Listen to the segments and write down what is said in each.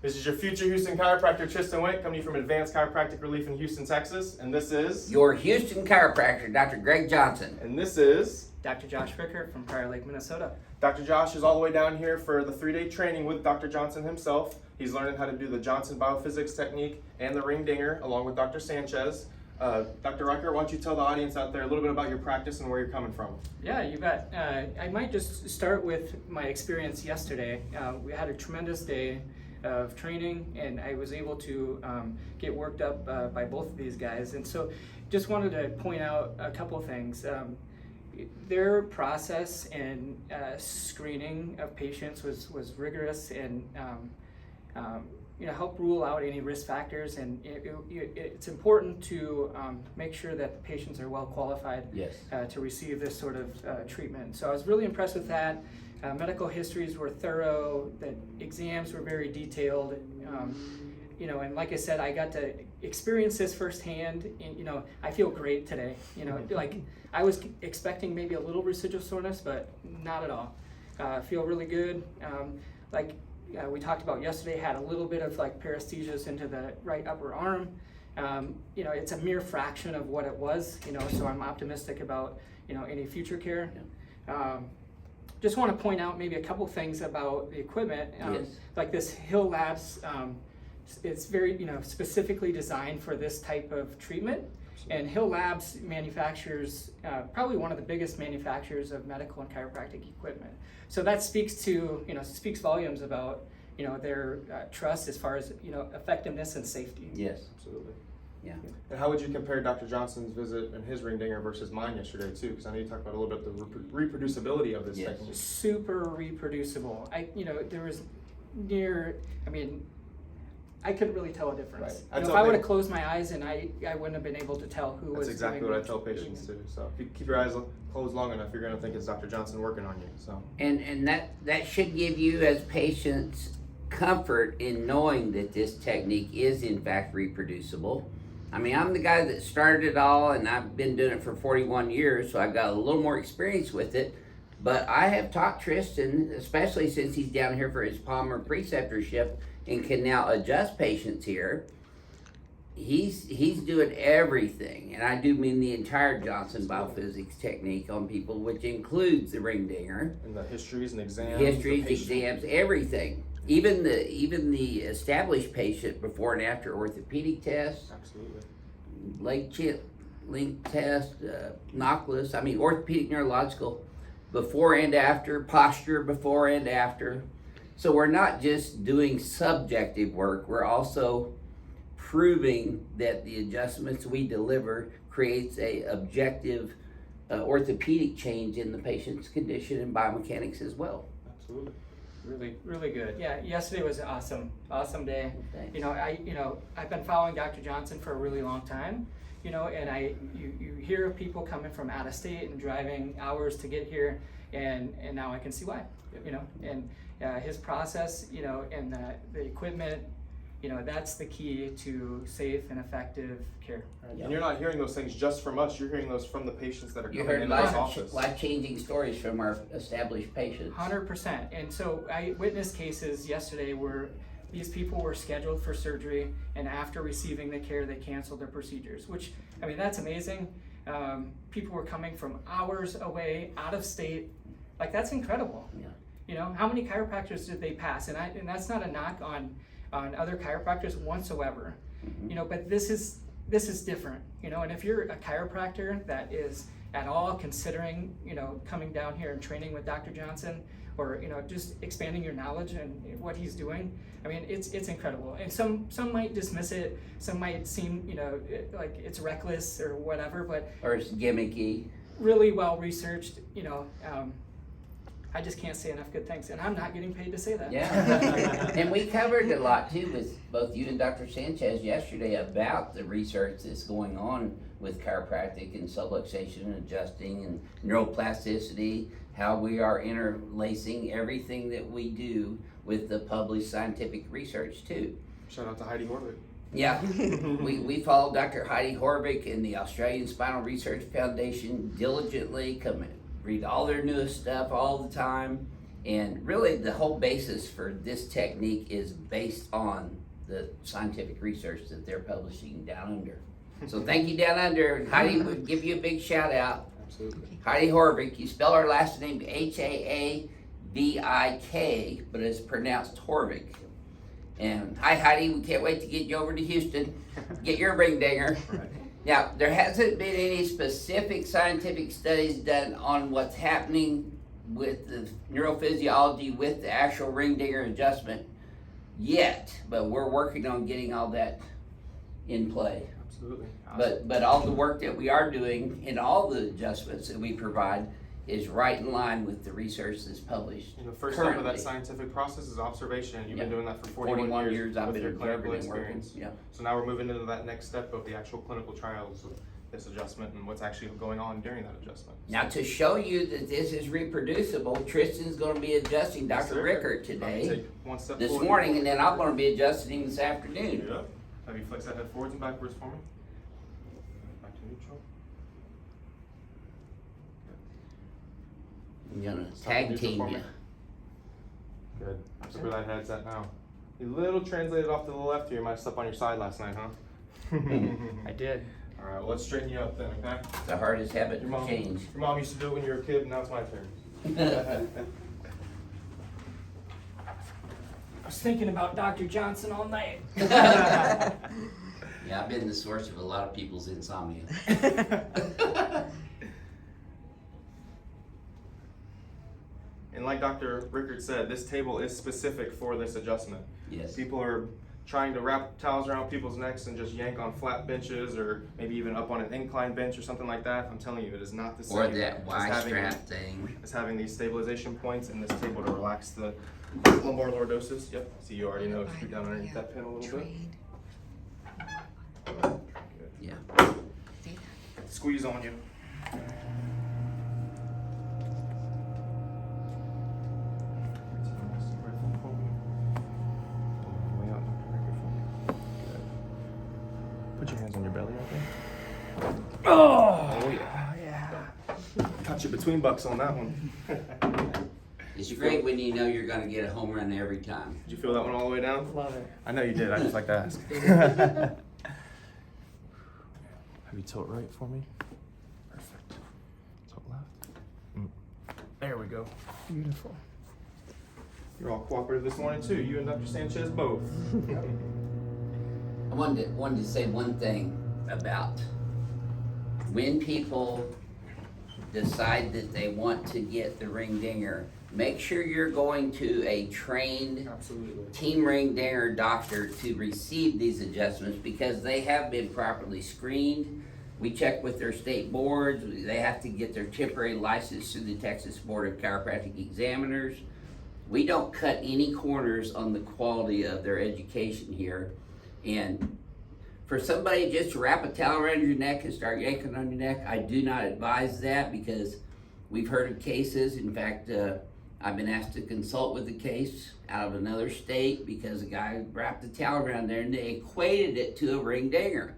This is your future Houston chiropractor, Tristan Wendt, coming to you from Advanced Chiropractic Relief in Houston, Texas. And this is your Houston chiropractor, Dr. Greg Johnson. And this is Dr. Josh Rickert from Prior Lake, Minnesota. Dr. Josh is all the way down here for the 3-day training with Dr. Johnson himself. He's learning how to do the Johnson BioPhysics technique and the ring dinger along with Dr. Sanchez. Dr. Rickert, why don't you tell the audience out there a little bit about your practice and where you're coming from? Yeah, you bet. I might just start with my experience yesterday. We had a tremendous day of training, and I was able to get worked up by both of these guys. And so just wanted to point out a couple of things. Their process and screening of patients was rigorous and help rule out any risk factors, and it's important to make sure that the patients are well qualified to receive this sort of treatment. So I was really impressed with that. Medical histories were thorough, the exams were very detailed, and like I said, I got to experience this firsthand, and I feel great today. Like I was expecting maybe a little residual soreness, but not at all. I feel really good. We talked about yesterday, had a little bit of like paresthesias into the right upper arm. It's a mere fraction of what it was, so I'm optimistic about, any future care. Just want to point out maybe a couple things about the equipment. Like this Hill Labs, it's very, specifically designed for this type of treatment. And Hill Labs manufactures, probably one of the biggest manufacturers of medical and chiropractic equipment. So that speaks volumes about, their trust as far as, effectiveness and safety. Yes. Absolutely. Yeah. And how would you compare Dr. Johnson's visit and his ring dinger versus mine yesterday too? Because I know you talked about a little bit the reproducibility of this technique. Super reproducible. There was I couldn't really tell a difference. Right. If I would have closed my eyes, and I wouldn't have been able to tell who was. That's exactly what I tell patients too. So if you keep your eyes closed long enough, you're going to think it's Dr. Johnson working on you. So. And that should give you as patients comfort in knowing that this technique is in fact reproducible. I mean, I'm the guy that started it all, and I've been doing it for 41 years, so I've got a little more experience with it. But I have taught Tristan, especially since he's down here for his Palmer preceptorship and can now adjust patients here. He's doing everything, and I do mean the entire Johnson BioPhysics technique on people, which includes the ring dinger. And the histories and exams. Exams, everything. Even the established patient before and after orthopedic tests. Absolutely. Leg chip link test, Nautilus, orthopedic neurological before and after, posture before and after. So we're not just doing subjective work, we're also proving that the adjustments we deliver creates a objective orthopedic change in the patient's condition and biomechanics as well. Absolutely. Really, really good. Yeah, yesterday was an awesome day. Thanks. I've been following Dr. Johnson for a really long time, and you hear of people coming from out of state and driving hours to get here, and now I can see why, and his process, and the equipment, that's the key to safe and effective care. Right. And you're not hearing those things just from us, you're hearing those from the patients that are You coming heard into this office. life-changing stories from our established patients. 100%. And so I witnessed cases yesterday where these people were scheduled for surgery, and after receiving the care, they canceled their procedures, which, that's amazing. People were coming from hours away, out of state. Like, that's incredible. Yeah. How many chiropractors did they pass? And that's not a knock on other chiropractors whatsoever. Mm-hmm. But this is different, and if you're a chiropractor that is at all considering, coming down here and training with Dr. Johnson, or, just expanding your knowledge and what he's doing, it's incredible. And some might dismiss it, some might seem, like it's reckless or whatever, or it's gimmicky. Really well researched, I just can't say enough good things, and I'm not getting paid to say that. Yeah, and we covered a lot too with both you and Dr. Sanchez yesterday about the research that's going on with chiropractic and subluxation and adjusting and neuroplasticity, how we are interlacing everything that we do with the published scientific research too. Shout out to Heidi Horvick. Yeah, we follow Dr. Heidi Horvick and the Australian Spinal Research Foundation diligently, come and read all their newest stuff all the time, And really the whole basis for this technique is based on the scientific research that they're publishing down under. So thank you down under. Heidi would give you a big shout out. Absolutely. Heidi Horvik, you spell her last name Haavik, but it's pronounced Horvik. And hi Heidi, we can't wait to get you over to Houston, get your ring dinger. Right. Now, there hasn't been any specific scientific studies done on what's happening with the neurophysiology with the actual ring dinger adjustment yet, but we're working on getting all that in play. Absolutely. But all the work that we are doing in all the adjustments that we provide is right in line with the research that's published. And the first step of currently. that scientific process is observation. You've Yep. been doing that for 41 years I've with been your clinical observing and working. experience. Yeah. So now we're moving into that next step of the actual clinical trials of this adjustment and what's actually going on during that adjustment. Now, to show you that this is reproducible, Tristan's going to be adjusting Yes, Dr. sir. Rickert Let me today, take one step this forward. morning, and then I'm going to be adjusting him this afternoon. Yep. Have you flex that head forwards and backwards for me? Back to neutral. I'm going to Stop tag neutral team for you. me. Good. That's where that head's at now. You little translated off to the left here. You might have slept on your side last night, huh? I did. All right, well, let's straighten you up then, okay? The hardest habit Your to mom, change. your mom used to do it when you were a kid, and now it's my turn. I was thinking about Dr. Johnson all night. Yeah, I've been the source of a lot of people's insomnia. And like Dr. Rickert said, this table is specific for this adjustment. Yes. People are trying to wrap towels around people's necks and just yank on flat benches or maybe even up on an incline bench or something like that. I'm telling you, it is not the same Or that as Y having, strap thing. as having these stabilization points in this table to relax the lumbar lordosis. Yep, see you already know, scoot down underneath that pin a little bit. Good. Yeah. Squeeze on you. Put your hands on your belly right there. Oh yeah. Caught you between bucks on that one. It's great when you know you're going to get a home run every time. Did you feel that one all the way down? Love it. I know you did. I just like to ask. Have you tilt right for me? Perfect. Tilt left. There we go. Beautiful. You're all cooperative this morning too. You and Dr. Sanchez both. I wanted to say one thing about when people decide that they want to get the ring dinger, make sure you're going to a trained Absolutely. team ring dinger doctor to receive these adjustments because they have been properly screened. We check with their state boards. They have to get their temporary license through the Texas Board of Chiropractic Examiners. We don't cut any corners on the quality of their education here. And for somebody just to wrap a towel around your neck and start yanking on your neck, I do not advise that because we've heard of cases. In fact, I've been asked to consult with a case out of another state because a guy wrapped a towel around there and they equated it to a ring dinger.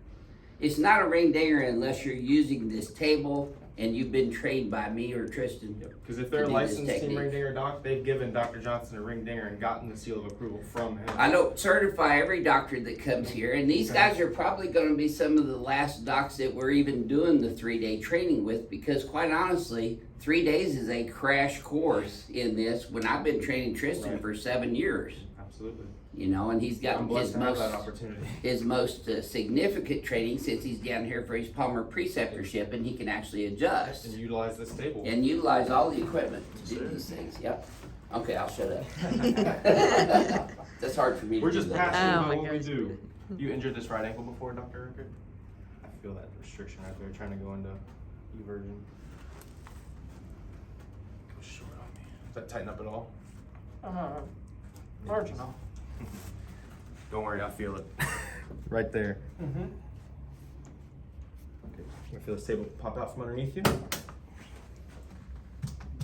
It's not a ring dinger unless you're using this table and you've been trained by me or Tristan. Because if they're a to do this licensed team technique. ring dinger doc, they've given Dr. Johnson a ring dinger and gotten the seal of approval from him. I don't certify every doctor that comes here, and these guys are probably going to be some of the last docs that we're even doing the 3-day training with because quite honestly, 3 days is a crash course in this when I've been training Tristan Right. for 7 years. Absolutely. You know, and he's I'm gotten blessed to have that opportunity. his most significant training since he's down here for his Palmer preceptorship, and he can actually adjust And utilize this table. and utilize all the equipment to do Sure. these things. Yep. Okay, I'll shut up. That's hard for me We're to just do that. passionate Oh about my what we gosh. do. You injured this right ankle before, Dr. Rickert? I feel that restriction right there, trying to go into eversion. Go short on me. Does that tighten up at all? Marginal. Don't worry, I feel it. Right there. Mm-hmm. Okay, you feel this table pop out from underneath you.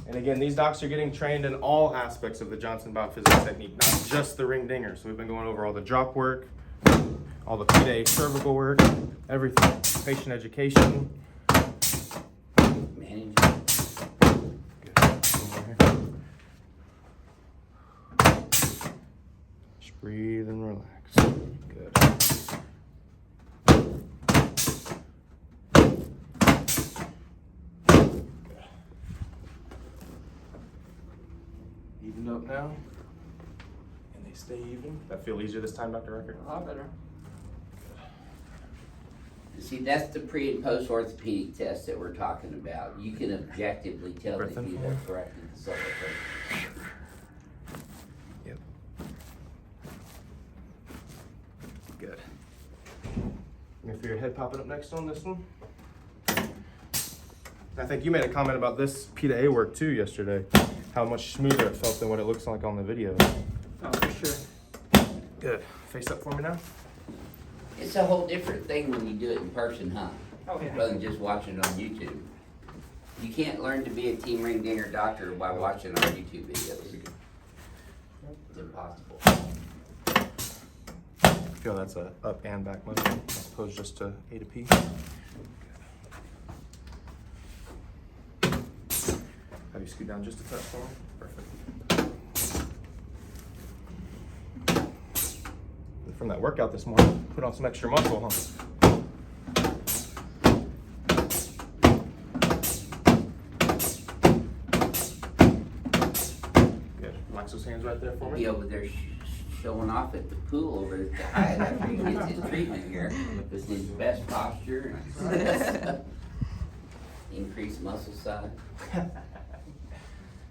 And again, these docs are getting trained in all aspects of the Johnson BioPhysics technique, not just the ring dinger. So we've been going over all the drop work, all the P-day cervical work, everything. Patient education. Manage. Good. One more here. Breathe and relax. Good. Evened up now. And they stay even. That feel easier this time, Dr. Rickert? A lot better. See, that's the pre and post orthopedic test that we're talking about. You can objectively tell that you have corrected the solar plexus. Yep. Good. You feel your head popping up next on this one? I think you made a comment about this P to A work too yesterday. How much smoother it felt than what it looks like on the video. Oh, for sure. Good. Face up for me now. It's a whole different thing when you do it in person, huh? Oh, yeah. Rather than just watching it on YouTube. You can't learn to be a team ring dinger doctor by watching our YouTube videos. It's impossible. I feel that's a up and back motion as opposed just to A to P. Have you scoot down just a touch for me? Perfect. From that workout this morning, put on some extra muscle, huh? Good. Relax those hands right there for me. Be over there showing off at the pool over at the Hyatt after he gets his treatment here with his best posture. Increased muscle size.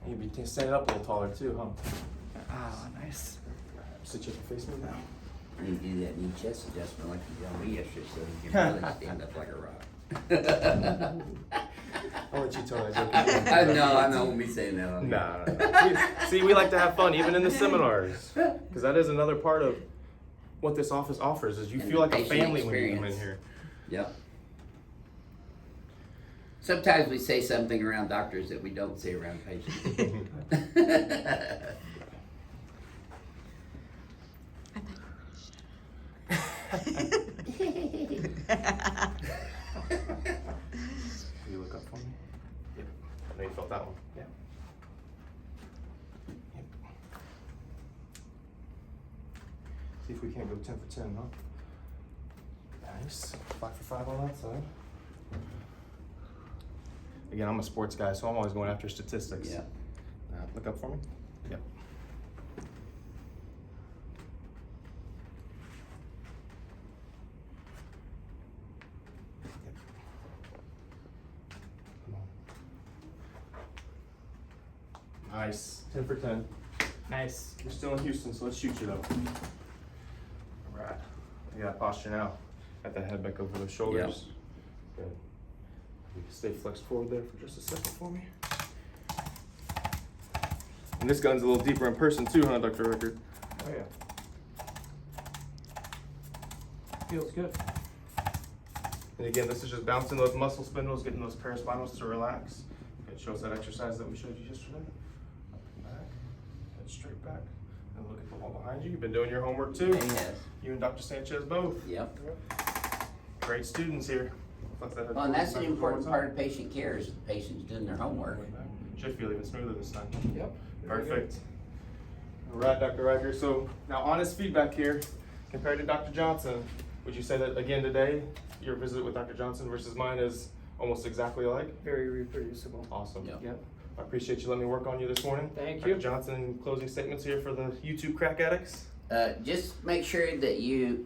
You'd be standing up a little taller too, huh? Oh, nice. Sit you up and face me now. You do that knee chest adjustment like you did me yesterday so you can really stand up like a rock. I'll let you tell that. I know, won't be saying that on No. See, we like to have fun, even in the seminars, because that is another part of what this office offers. Is you And feel the like a patient family when you come in experience. here. Yep. Sometimes we say something around doctors that we don't say around patients. Will you look up for me? Yep. I know you felt that one. Yeah. Yep. See if we can't go 10 for 10, huh? Nice. 5 for 5 on that side. Again, I'm a sports guy, so I'm always going after statistics. Yeah. Look up for me. Yep. Come on. Nice. 10 for 10. Nice. You're still in Houston, so let's shoot you though. All right. You got posture now. Got that head back over the shoulders. Good. You can stay flexed forward there for just a second for me. And this gun's a little deeper in person too, huh, Dr. Rickert? Oh, yeah. Feels good. And again, this is just bouncing those muscle spindles, getting those paraspinals to relax. It shows that exercise that we showed you yesterday. Up and back, head straight back. And look at the wall behind you. You've been doing your homework too. Yes. You and Dr. Sanchez both. Yep. Great students here. Flex that head Well, and that's forward, an back, forward, important side. part of patient care is the patient's doing their homework. Should feel even smoother this time. Yep. Perfect. All right, Dr. Rickert. So now honest feedback here. Compared to Dr. Johnson, would you say that again today, your visit with Dr. Johnson versus mine is almost exactly alike? Very reproducible. Awesome. Yep. Yep. I appreciate you letting me work on you this morning. Thank Dr. you. Johnson, closing statements here for the YouTube crack addicts. Just make sure that you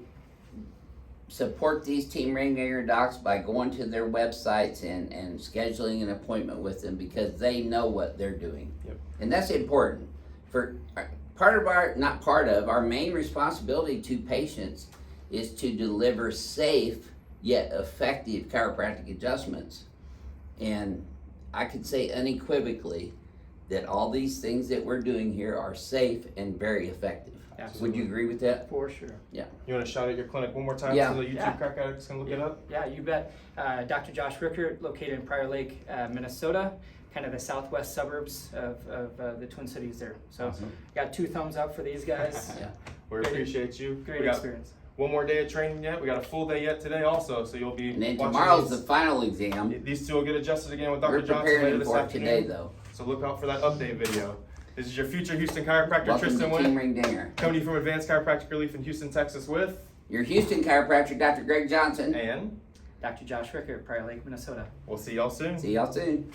support these team ring dinger docs by going to their websites and scheduling an appointment with them because they know what they're doing. Yep. And that's important. For our main responsibility to patients is to deliver safe yet effective chiropractic adjustments. And I could say unequivocally that all these things that we're doing here are safe and very effective. Absolutely. Would you agree with that? For sure. You want to shout out your clinic one more time Yeah. so the YouTube Yeah. crack addicts can look it up? Yeah, you bet. Dr. Josh Rickert, located in Prior Lake, Minnesota, kind of the southwest suburbs of the Twin Cities there. So Awesome. got 2 thumbs up for these guys. Yeah. We Great- appreciate you. Great We got experience. one more day of training yet. We got a full day yet today also, so you'll be And then watching tomorrow's the these. final exam. These two will get adjusted again with Dr. We're Johnson preparing later them this for it afternoon. today though. So look out for that update video. This is your future Houston chiropractor, Welcome Tristan to Team Wendt, Ring Dinger. coming to you from Advanced Chiropractic Relief in Houston, Texas with, Your Houston chiropractor, Dr. Greg Johnson. and Dr. Josh Rickert, Prior Lake, Minnesota. we'll see y'all soon. See y'all soon.